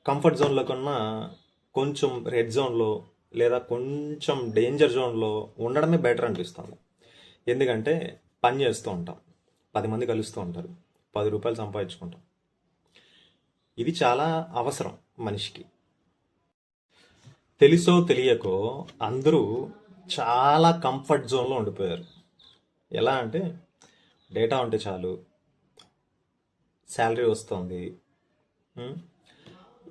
Comfort జోన్లో కన్నా కొంచెం రెడ్ జోన్లో లేదా కొంచెం డేంజర్ జోన్లో ఉండడమే బెటర్ అనిపిస్తుంది. ఎందుకంటే పని చేస్తూ ఉంటాం, 10 మంది కలుస్తూ ఉంటారు, రూ. 10 సంపాదించుకుంటాం. ఇది చాలా అవసరం మనిషికి. తెలుసో తెలియకో అందరూ చాలా కంఫర్ట్ జోన్లో ఉండిపోయారు. ఎలా అంటే డేటా ఉంటే చాలు, శాలరీ వస్తుంది, ఉమ్,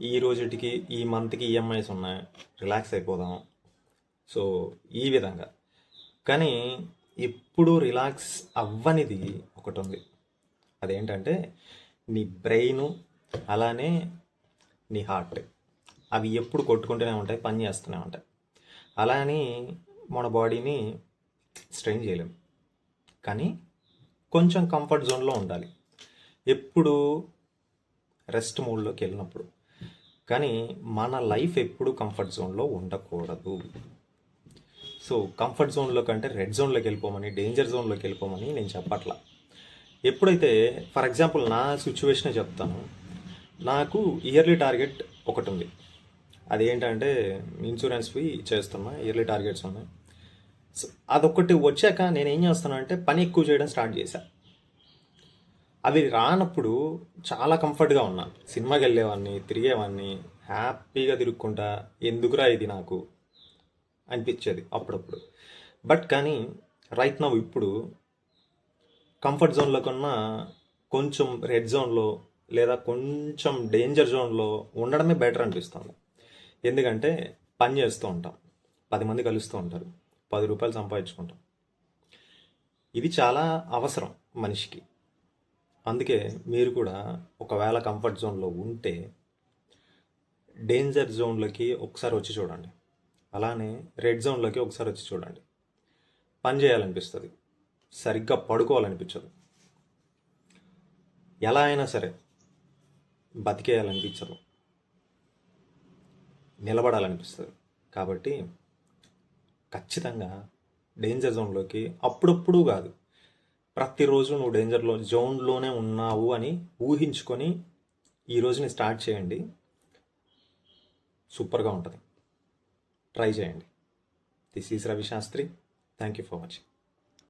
ఈ రోజుటికి ఈ మంత్కి ఈఎంఐస్ ఉన్నాయి, రిలాక్స్ అయిపోదాం. సో ఈ విధంగా. కానీ ఎప్పుడు రిలాక్స్ అవ్వనిది ఒకటి ఉంది. అదేంటంటే నీ బ్రెయిన్, అలానే నీ హార్ట్. అవి ఎప్పుడు కొట్టుకుంటూనే ఉంటాయి, పని చేస్తూనే ఉంటాయి. అలా అని మన బాడీని స్ట్రెయిన్ చేయలేం. కానీ కొంచెం కంఫర్ట్ జోన్లో ఉండాలి ఎప్పుడు, రెస్ట్ మోడ్లోకి వెళ్ళినప్పుడు. కానీ మన లైఫ్ ఎప్పుడు కంఫర్ట్ జోన్లో ఉండకూడదు. సో కంఫర్ట్ జోన్లో కంటే రెడ్ జోన్లోకి వెళ్ళిపోమని, డేంజర్ జోన్లోకి వెళ్ళిపోమని నేను చెప్పట్లా. ఎప్పుడైతే ఫర్ ఎగ్జాంపుల్ నా సిచ్యువేషనే చెప్తాను. నాకు ఇయర్లీ టార్గెట్ ఒకటి ఉంది. అదేంటంటే ఇన్సూరెన్స్వి చేస్తున్నా, ఇయర్లీ టార్గెట్స్ ఉన్నాయి. సో అదొకటి వచ్చాక నేను ఏం చేస్తానంటే పని ఎక్కువ చేయడం స్టార్ట్ చేశా. అవి రానప్పుడు చాలా కంఫర్ట్గా ఉన్నాను. సినిమాకి వెళ్ళేవాడిని, తిరిగేవాడిని, హ్యాపీగా తిరుక్కుంటా. ఎందుకురా ఇది నాకు అనిపించేది అప్పుడప్పుడు. బట్ కానీ రైట్ నౌ ఇప్పుడు కంఫర్ట్ జోన్లో కన్నా కొంచెం రెడ్ జోన్లో లేదా కొంచెం డేంజర్ జోన్లో ఉండడమే బెటర్ అనిపిస్తుంది. ఎందుకంటే పని చేస్తూ ఉంటాం, 10 మంది కలుస్తూ ఉంటారు, రూ. 10 సంపాదించుకుంటాం. ఇది చాలా అవసరం మనిషికి. అందుకే మీరు కూడా ఒకవేళ కంఫర్ట్ జోన్లో ఉంటే డేంజర్ జోన్లోకి ఒకసారి వచ్చి చూడండి, అలానే రెడ్ జోన్లోకి ఒకసారి వచ్చి చూడండి. పని చేయాలనిపిస్తుంది, సరిగ్గా పడుకోవాలనిపించదు, ఎలా అయినా సరే బతికేయాలనిపించదు, నిలబడాలనిపిస్తుంది. కాబట్టి ఖచ్చితంగా డేంజర్ జోన్లోకి అప్పుడప్పుడు కాదు, ప్రతిరోజు నువ్వు డేంజర్లో జోన్లోనే ఉన్నావు అని ఊహించుకొని ఈ రోజుని స్టార్ట్ చేయండి. సూపర్గా ఉంటుంది, ట్రై చేయండి. This is Ravi Shastri. Thank you for watching.